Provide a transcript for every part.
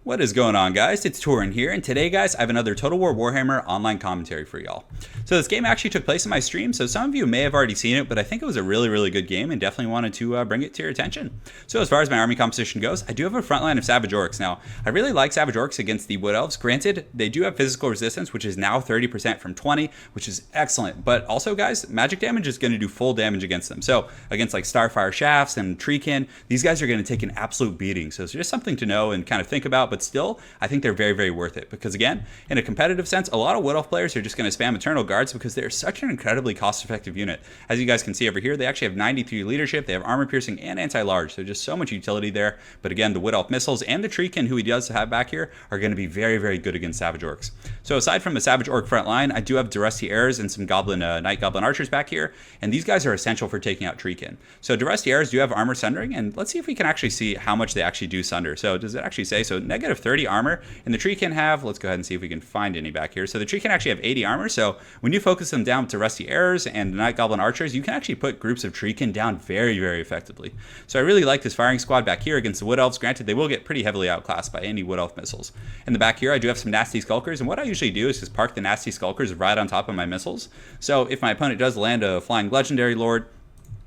What is going on, guys? It's Turin here, and today, guys, I have another Total War Warhammer online commentary for y'all. So this game actually took place in my stream, so some of you may have already seen it, but I think it was a really good game and definitely wanted to bring it to your attention. So as far as my army composition goes, I do have a front line of Savage Orcs. Now, I really like Savage Orcs against the Wood Elves. Granted, they do have physical resistance, which is now 30% from 20, which is excellent. But also, guys, magic damage is going to do full damage against them. So against like Starfire Shafts and Treekin, these guys are going to take an absolute beating. So it's just something to know and kind of think about, but still, I think they're very worth it. Because again, in a competitive sense, a lot of Wood Elf players are just going to spam Eternal Guards because they're such an incredibly cost-effective unit. As you guys can see over here, they actually have 93 leadership, they have armor piercing and anti-large, so just so much utility there. But again, the Wood Elf missiles and the Treekin, who he does have back here, are going to be very good against Savage Orcs. So aside from the Savage Orc front line, I do have Durusty Heirs and some Night Goblin Archers back here, and these guys are essential for taking out Treekin. So Durusty Heirs do have armor sundering, and let's see if we can actually see how much they actually do sunder. So does it actually say? So negative 30 armor, and the Treekin have, let's go ahead and see if we can find any back here. So the Treekin actually have 80 armor, so when you focus them down to Rusty Heirs and the Night Goblin Archers, you can actually put groups of Treekin down very effectively. So I really like this firing squad back here against the Wood Elves. Granted, they will get pretty heavily outclassed by any Wood Elf missiles. In the back here, I do have some Nasty Skulkers, and what I usually do is just park the Nasty Skulkers right on top of my missiles. So if my opponent does land a Flying Legendary Lord,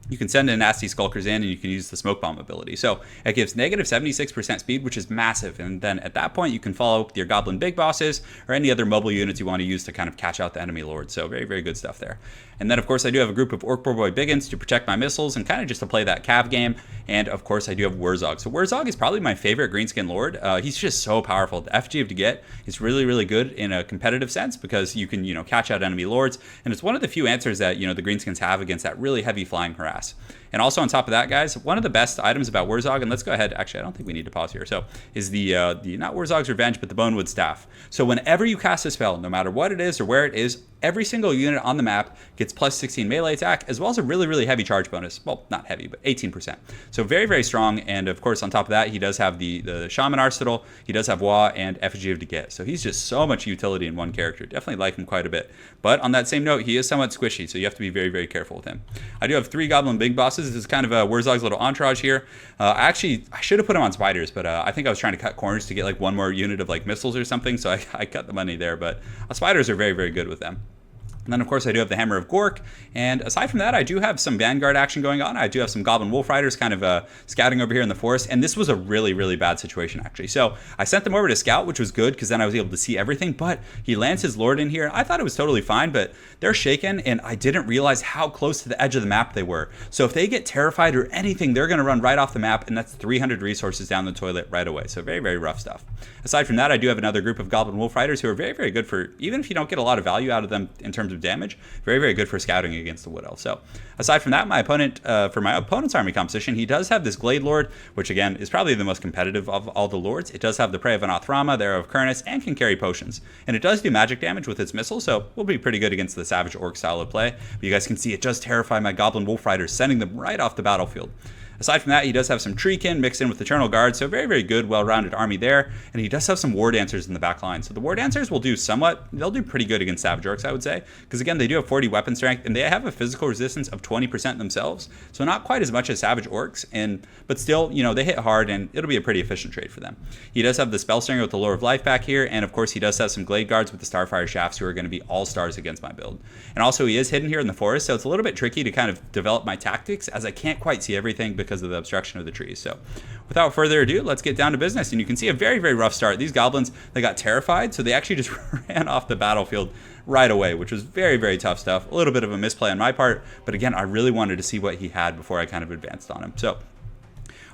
you can send in Nasty Skulkers in, and you can use the Smoke Bomb ability. So it gives negative 76% speed, which is massive. And then at that point, you can follow with your Goblin Big Bosses or any other mobile units you want to use to kind of catch out the enemy lord. So very good stuff there. And then, of course, I do have a group of Orc Boy Biggins to protect my missiles and kind of just to play that cav game. And, of course, I do have Wurzog. So Wurzog is probably my favorite Greenskin Lord. He's just so powerful. The FG of to get is really good in a competitive sense because you can, catch out enemy lords. And it's one of the few answers that, the Greenskins have against that really heavy flying harass. And also on top of that, guys, one of the best items about Wurzog, and let's go ahead, actually, I don't think we need to pause here, so, is the not Wurzog's Revenge, but the Bonewood Staff. So whenever you cast a spell, no matter what it is or where it is, every single unit on the map gets plus 16 melee attack, as well as a really heavy charge bonus. Well, not heavy, but 18%. So very strong, and of course, on top of that, he does have the Shaman Arsenal, he does have Wa, and Effigy of Deget. So he's just so much utility in one character. Definitely like him quite a bit. But on that same note, he is somewhat squishy, so you have to be very careful with him. I do have 3 Goblin Big Bosses. This is kind of a Wurzog's little entourage here. I should have put him on spiders, but I think I was trying to cut corners to get like one more unit of like missiles or something, so I cut the money there, but spiders are very good with them. And then, of course, I do have the Hammer of Gork. And aside from that, I do have some Vanguard action going on. I do have some Goblin Wolf Riders kind of scouting over here in the forest. And this was a really bad situation, actually. So I sent them over to scout, which was good because then I was able to see everything. But he lands his Lord in here. I thought it was totally fine, but they're shaken. And I didn't realize how close to the edge of the map they were. So if they get terrified or anything, they're going to run right off the map. And that's 300 resources down the toilet right away. So very rough stuff. Aside from that, I do have another group of Goblin Wolf Riders who are very good for, even if you don't get a lot of value out of them in terms of damage, very good for scouting against the Wood Elf. So aside from that, my opponent, for my opponent's army composition, he does have this Glade Lord, which again is probably the most competitive of all the lords. It does have the Prey of Anathrama, the Arrow of Kurnus, and can carry potions. And it does do magic damage with its missiles, so will be pretty good against the Savage Orc style of play. But you guys can see it does terrify my Goblin Wolf Riders, sending them right off the battlefield. Aside from that, he does have some Treekin mixed in with Eternal Guard, so very good, well-rounded army there. And he does have some War Dancers in the back line. So the War Dancers will do they'll do pretty good against Savage Orcs, I would say. Because again, they do have 40 weapon strength, and they have a physical resistance of 20% themselves. So not quite as much as Savage Orcs, but still, they hit hard, and it'll be a pretty efficient trade for them. He does have the Spellslinger with the Lore of Life back here, and of course, he does have some Glade Guards with the Starfire Shafts, who are going to be all-stars against my build. And also, he is hidden here in the forest, so it's a little bit tricky to kind of develop my tactics, as I can't quite see everything because of the obstruction of the trees. So without further ado, let's get down to business. And you can see a very rough start. These goblins, they got terrified, so they actually just ran off the battlefield right away, which was very tough stuff. A little bit of a misplay on my part, but again, I really wanted to see what he had before I kind of advanced on him. So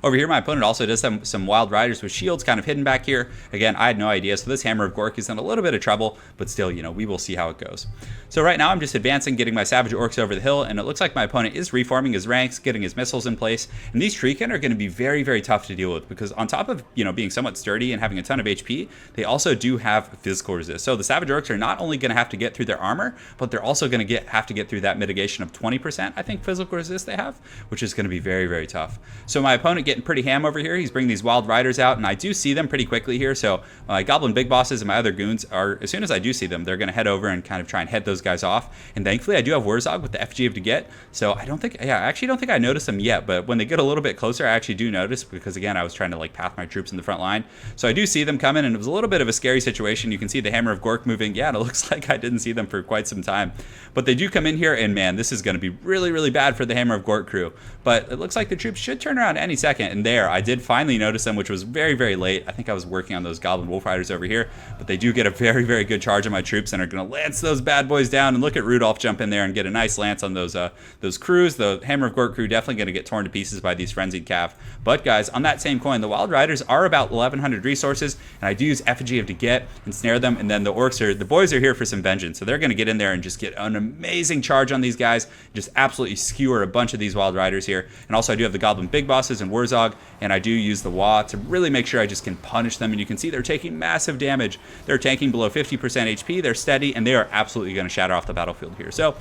over here, my opponent also does have some Wild Riders with shields kind of hidden back here. Again, I had no idea, so this Hammer of Gork is in a little bit of trouble, but still, we will see how it goes. So right now, I'm just advancing, getting my Savage Orcs over the hill, and it looks like my opponent is reforming his ranks, getting his missiles in place, and these Treekin are going to be very tough to deal with, because on top of, being somewhat sturdy and having a ton of HP, they also do have physical resist. So the Savage Orcs are not only going to have to get through their armor, but they're also going to have to get through that mitigation of 20%, I think, physical resist they have, which is going to be very tough. So my opponent getting pretty ham over here. He's bringing these wild riders out, and I do see them pretty quickly here. So my goblin big bosses and my other goons are, as soon as I do see them, they're going to head over and kind of try and head those guys off. And thankfully, I do have WARZOG with the FG of to get. So I actually don't think I noticed them yet. But when they get a little bit closer, I actually do notice, because again, I was trying to like path my troops in the front line. So I do see them coming, and it was a little bit of a scary situation. You can see the Hammer of Gork moving. Yeah, and it looks like I didn't see them for quite some time. But they do come in here, and man, this is going to be really, really bad for the Hammer of Gork crew. But it looks like the troops should turn around any second. And there, I did finally notice them, which was very, very late. I think I was working on those Goblin Wolf Riders over here. But they do get a very, very good charge on my troops and are going to lance those bad boys down. And look at Rudolph jump in there and get a nice lance on those crews. The Hammer of Gork crew definitely going to get torn to pieces by these Frenzied Cav. But guys, on that same coin, the Wild Riders are about 1,100 resources. And I do use Effigy of to get and snare them. And then the boys are here for some vengeance. So they're going to get in there and just get an amazing charge on these guys. Just absolutely skewer a bunch of these Wild Riders here. And also I do have the Goblin Big Bosses and WARZOG, and I do use the WA to really make sure I just can punish them. And you can see they're taking massive damage. They're tanking below 50% HP. They're steady, and they are absolutely going to shatter off the battlefield here. So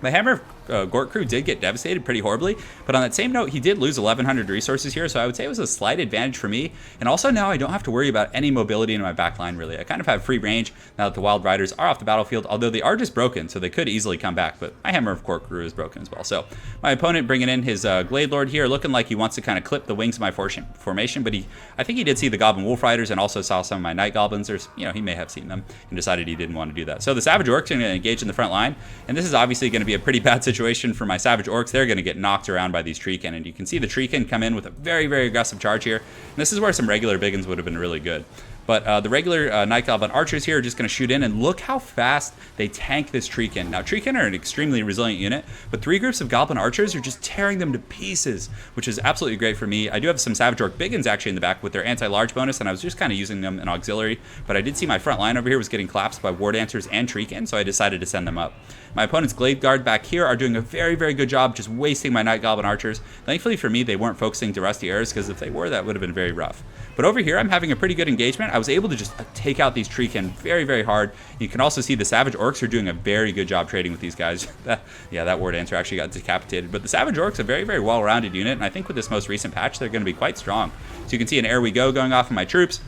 the Hammer of Gork crew did get devastated pretty horribly, but on that same note, he did lose 1,100 resources here, so I would say it was a slight advantage for me. And also now I don't have to worry about any mobility in my back line, really. I kind of have free range now that the Wild Riders are off the battlefield, although they are just broken, so they could easily come back, but my Hammer of Gork crew is broken as well. So my opponent bringing in his Glade Lord here, looking like he wants to kind of clip the wings of my formation, but I think he did see the Goblin Wolf Riders and also saw some of my Night Goblins. He may have seen them and decided he didn't want to do that. So the Savage Orcs are going to engage in the front line, and this is obviously going to be a pretty bad situation for my Savage Orcs. They're going to get knocked around by these Treekin, and you can see the Treekin come in with a very, very aggressive charge here. And this is where some regular Biggins would have been really good. But the regular Night Goblin Archers here are just going to shoot in, and look how fast they tank this Treekin. Now, Treekin are an extremely resilient unit, but 3 groups of Goblin Archers are just tearing them to pieces, which is absolutely great for me. I do have some Savage Orc Biggins actually in the back with their anti-large bonus, and I was just kind of using them in auxiliary, but I did see my front line over here was getting collapsed by War Dancers and Treekin, so I decided to send them up. My opponent's Glade Guard back here are doing a very, very good job just wasting my Night Goblin Archers. Thankfully for me, they weren't focusing to Rusty Arrows, because if they were, that would have been very rough. But over here, I'm having a pretty good engagement. I was able to just take out these Treekin very, very hard. You can also see the Savage Orcs are doing a very good job trading with these guys. That War Dancer actually got decapitated. But the Savage Orcs are a very, very well-rounded unit, and I think with this most recent patch, they're going to be quite strong. So you can see an Ere We Go going off of my troops.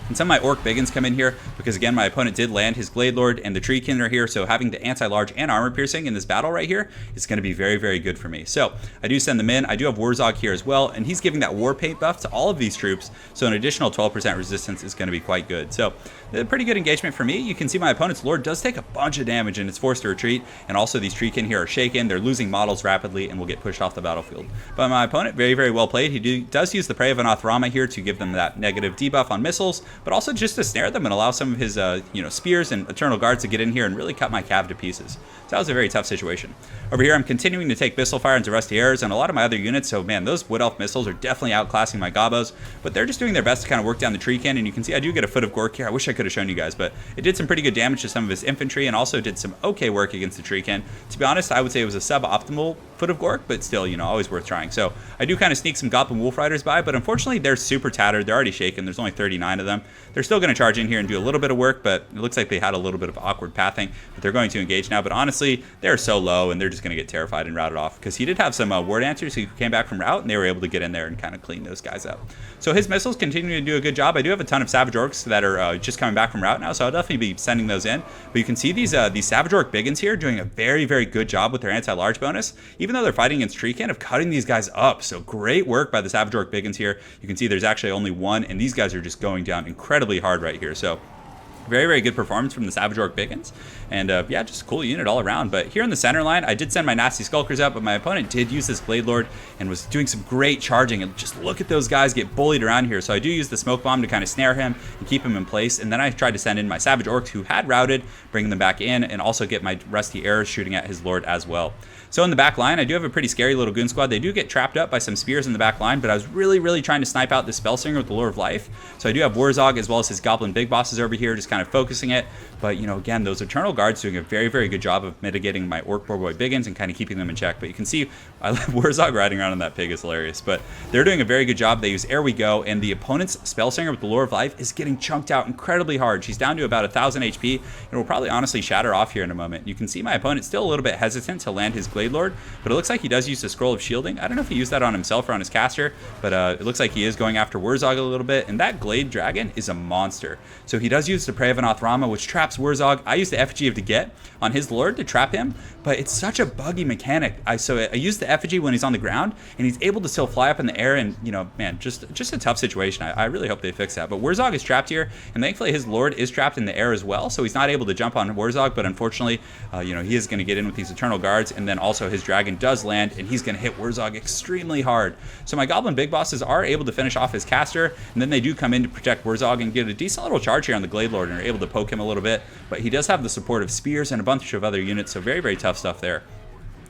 And some of my Orc Biggins come in here because, again, my opponent did land his Glade Lord, and the Treekin are here, so having the anti-large and armor piercing in this battle right here is going to be very, very good for me. So I do send them in. I do have WARZOG here as well, and he's giving that War Paint buff to all of these troops, so an additional 12% resistance is going to be quite good. So a pretty good engagement for me. You can see my opponent's Lord does take a bunch of damage, and it's forced to retreat, and also these Treekin here are shaken. They're losing models rapidly and will get pushed off the battlefield. But my opponent, very, very well played. He does use the Prey of Anathrama here to give them that negative debuff on missiles, but also just to snare them and allow some of his spears and Eternal Guards to get in here and really cut my Cav to pieces. So that was a very tough situation. Over here, I'm continuing to take Missile Fire into Rusty Arrows and a lot of my other units. So man, those Wood Elf missiles are definitely outclassing my Gobos, but they're just doing their best to kind of work down the Treekin. And you can see I do get a Foot of Gork here. I wish I could have shown you guys, but it did some pretty good damage to some of his infantry and also did some okay work against the Treekin. To be honest, I would say it was a suboptimal Foot of Gork, but still, always worth trying. So I do kind of sneak some Goblin Wolf Riders by, but unfortunately they're super tattered. They're already shaken. There's only 39 of them. They're still going to charge in here and do a little bit of work, but it looks like they had a little bit of awkward pathing, but they're going to engage now. But honestly, they're so low and they're just going to get terrified and routed off, because he did have some War Dancers who came back from route, and they were able to get in there and kind of clean those guys up. So his missiles continue to do a good job. I do have a ton of Savage Orcs that are just coming back from route now, so I'll definitely be sending those in. But you can see these Savage Orc Biggins here doing a very, very good job with their anti-large bonus, even though they're fighting against Treekin, of cutting these guys up. So great work by the Savage Orc Biggins here. You can see there's actually only one, and these guys are just going down incredibly hard right here. So very, very good performance from the Savage Orc Biggins. And yeah, just a cool unit all around. But here in the center line, I did send my Nasty Skulkers up, but my opponent did use this Glade Lord and was doing some great charging. And just look at those guys get bullied around here. So I do use the Smoke Bomb to kind of snare him and keep him in place. And then I tried to send in my Savage Orcs who had routed, bringing them back in, and also get my Rusty Arrows shooting at his Lord as well. So in the back line, I do have a pretty scary little goon squad. They do get trapped up by some spears in the back line, but I was really, really trying to snipe out this Spellslinger with the Lure of Life. So I do have WARZOG as well as his Goblin Big Bosses over here, just kind kind of focusing it. But, you know, again, those Eternal Guards doing a very, very good job of mitigating my Orc Boy Biggins and kind of keeping them in check. But you can see, I love Warzog riding around on that pig is hilarious. But they're doing a very good job. They use Ere We Go, and the opponent's Spellsinger with the Lure of Life is getting chunked out incredibly hard. She's down to about 1,000 HP, and will probably honestly shatter off here in a moment. You can see my opponent still a little bit hesitant to land his Glade Lord, but it looks like he does use the Scroll of Shielding. I don't know if he used that on himself or on his caster, but it looks like he is going after Warzog a little bit, and that Glade Dragon is a monster. So he does use the Prey of Anoth Rama, which traps Warzog. I use the Effigy of Deget on his Lord to trap him, but it's such a buggy mechanic. I use the Effigy when he's on the ground, and he's able to still fly up in the air, and, you know, man, just a tough situation. I really hope they fix that. But Warzog is trapped here, and thankfully his Lord is trapped in the air as well, so he's not able to jump on Warzog, but unfortunately, you know, he is going to get in with these Eternal Guards, and then also his Dragon does land, and he's going to hit Warzog extremely hard. So my Goblin Big Bosses are able to finish off his caster, and then they do come in to protect Warzog and get a decent little charge here on the Glade Lord, and are able to poke him a little bit, but he does have the support of Spears and a bunch of other units, so very, very tough stuff there.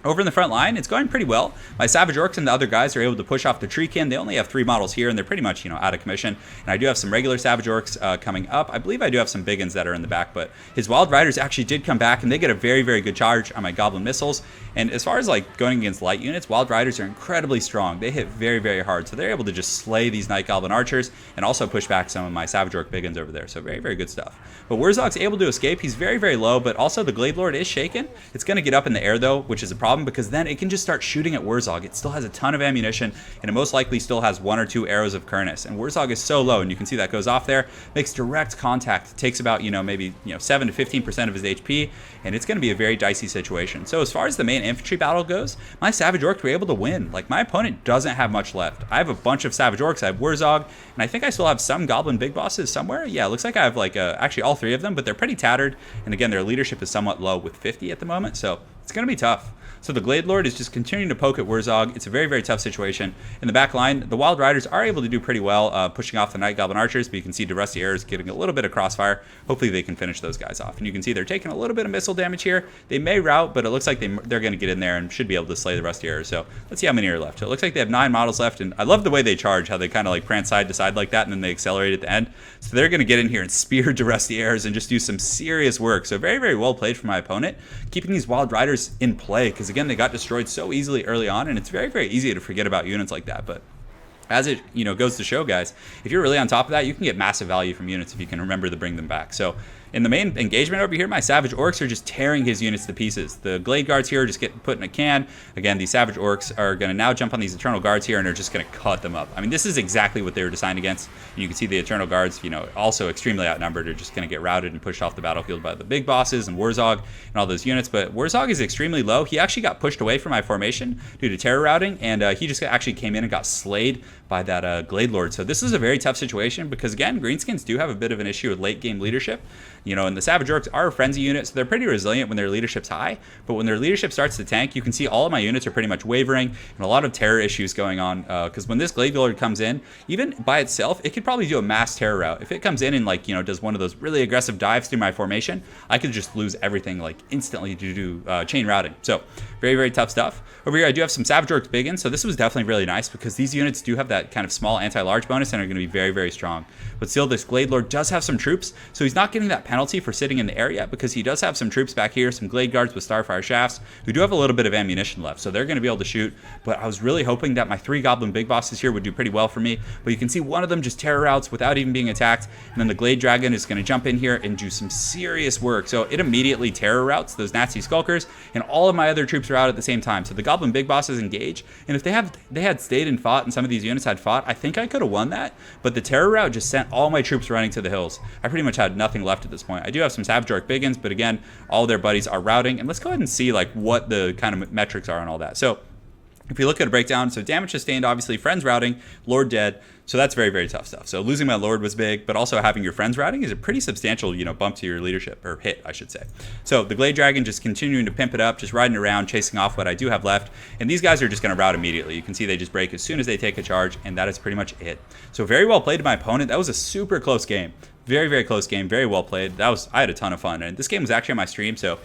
Over in the front line, it's going pretty well. My Savage Orcs and the other guys are able to push off the Treekin. They only have 3 models here, and they're pretty much, you know, out of commission. And I do have some regular Savage Orcs coming up. I believe I do have some big ones that are in the back, but his Wild Riders actually did come back, and they get a very, very good charge on my Goblin Missiles. And as far as like going against light units, Wild Riders are incredibly strong. They hit very, very hard, so they're able to just slay these Night Goblin Archers and also push back some of my Savage Orc big ones over there. So very, very good stuff. But Warzog's able to escape. He's very, very low, but also the Glade Lord is shaken. It's going to get up in the air though, which is a problem because then it can just start shooting at Warzog. It still has a ton of ammunition, and it most likely still has 1 or 2 arrows of Kurnus. And Warzog is so low, and you can see that goes off there, makes direct contact. It takes about, you know, maybe, you know, 7 to 15% of his HP, and it's going to be a very dicey situation. So as far as the main infantry battle goes, my Savage Orcs were able to win. Like, my opponent doesn't have much left. I have a bunch of Savage Orcs. I have Warzog, and I think I still have some Goblin Big Bosses somewhere. Yeah, it looks like I have like actually all 3 of them, but they're pretty tattered. And again, their leadership is somewhat low with 50 at the moment, so it's going to be tough. So the Glade Lord is just continuing to poke at Warzog. It's a very, very tough situation. In the back line, the Wild Riders are able to do pretty well, pushing off the Night Goblin Archers, but you can see Rusty Arrows getting a little bit of crossfire. Hopefully they can finish those guys off. And you can see they're taking a little bit of missile damage here. They may rout, but it looks like they're going to get in there and should be able to slay the Rusty Arrows. So let's see how many are left. So it looks like they have 9 models left, and I love the way they charge, how they kind of like prance side to side like that, and then they accelerate at the end. So they're going to get in here and spear Rusty Arrows and just do some serious work. So very, very well played from my opponent, keeping these Wild Riders in play, because again, they got destroyed so easily early on, and it's very, very easy to forget about units like that. But as it, you know, goes to show, guys, if you're really on top of that, you can get massive value from units if you can remember to bring them back. So in the main engagement over here, my Savage Orcs are just tearing his units to pieces. The Glade Guards here are just getting put in a can. Again, these Savage Orcs are going to now jump on these Eternal Guards here, and are just going to cut them up. I mean, this is exactly what they were designed against. And you can see the Eternal Guards, you know, also extremely outnumbered, are just going to get routed and pushed off the battlefield by the big bosses and Warzog and all those units. But Warzog is extremely low. He actually got pushed away from my formation due to terror routing, and he just actually came in and got slayed by that Glade Lord. So this is a very tough situation because, again, Greenskins do have a bit of an issue with late game leadership. You know, and the Savage Orcs are a frenzy unit, so they're pretty resilient when their leadership's high. But when their leadership starts to tank, you can see all of my units are pretty much wavering, and a lot of terror issues going on. Because when this Glade Lord comes in, even by itself, it could probably do a mass terror route. If it comes in and, like, you know, does one of those really aggressive dives through my formation, I could just lose everything like instantly due to chain routing. So very, very tough stuff. Over here, I do have some Savage Orcs big in, so this was definitely really nice because these units do have that kind of small anti-large bonus and are going to be very, very strong. But still, this Glade Lord does have some troops, so he's not getting that penalty for sitting in the area because he does have some troops back here, some Glade Guards with Starfire Shafts, who do have a little bit of ammunition left, so they're going to be able to shoot. But I was really hoping that my 3 Goblin Big Bosses here would do pretty well for me. But you can see one of them just terror routes without even being attacked, and then the Glade Dragon is going to jump in here and do some serious work. So it immediately terror routes those Nazi Skulkers, and all of my other troops are out at the same time. So the Goblin Big Bosses engage, and if they had stayed and fought, and some of these units had fought, I think I could have won that. But the terror route just sent all my troops running to the hills. I pretty much had nothing left at this point. I do have some Savage Orc Biggins, but again, all their buddies are routing. And let's go ahead and see like what the kind of metrics are and all that. So if you look at a breakdown, so damage sustained, obviously, friends routing, Lord dead. So that's very, very tough stuff. So losing my Lord was big, but also having your friends routing is a pretty substantial, you know, bump to your leadership, or hit, I should say. So the Glade Dragon just continuing to pimp it up, just riding around, chasing off what I do have left. And these guys are just going to rout immediately. You can see they just break as soon as they take a charge, and that is pretty much it. So very well played to my opponent. That was a super close game. Very, very close game. Very well played. I had a ton of fun. And this game was actually on my stream, so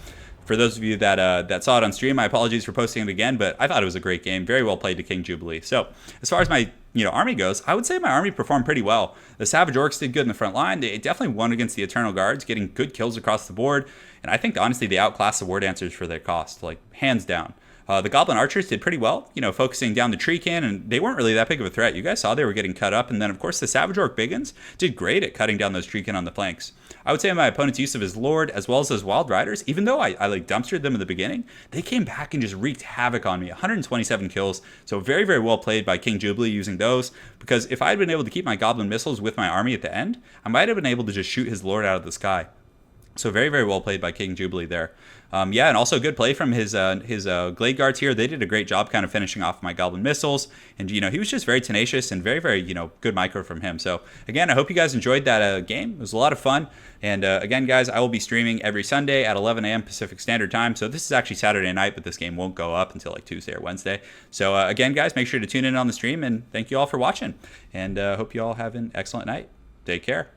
for those of you that saw it on stream, my apologies for posting it again, but I thought it was a great game. Very well played to King Jubilee. So as far as my army goes, I would say my army performed pretty well. The Savage Orcs did good in the front line. They definitely won against the Eternal Guards, getting good kills across the board. And I think, honestly, they outclassed the War Dancers for their cost, like, hands down. The Goblin Archers did pretty well, focusing down the Treecan, and they weren't really that big of a threat. You guys saw they were getting cut up, and then, of course, the Savage Orc Biggins did great at cutting down those Treecan on the flanks. I would say my opponent's use of his Lord, as well as those Wild Riders, even though I like dumpstered them in the beginning, they came back and just wreaked havoc on me. 127 kills, so very, very well played by King Jubilee using those, because if I had been able to keep my Goblin Missiles with my army at the end, I might have been able to just shoot his Lord out of the sky. So very, very well played by King Jubilee there. Yeah, and also good play from his Glade Guards here. They did a great job kind of finishing off my Goblin Missiles. And, he was just very tenacious and very, very, good micro from him. So, again, I hope you guys enjoyed that game. It was a lot of fun. And, again, guys, I will be streaming every Sunday at 11 a.m. Pacific Standard Time. So this is actually Saturday night, but this game won't go up until like Tuesday or Wednesday. So, again, guys, make sure to tune in on the stream. And thank you all for watching. And hope you all have an excellent night. Take care.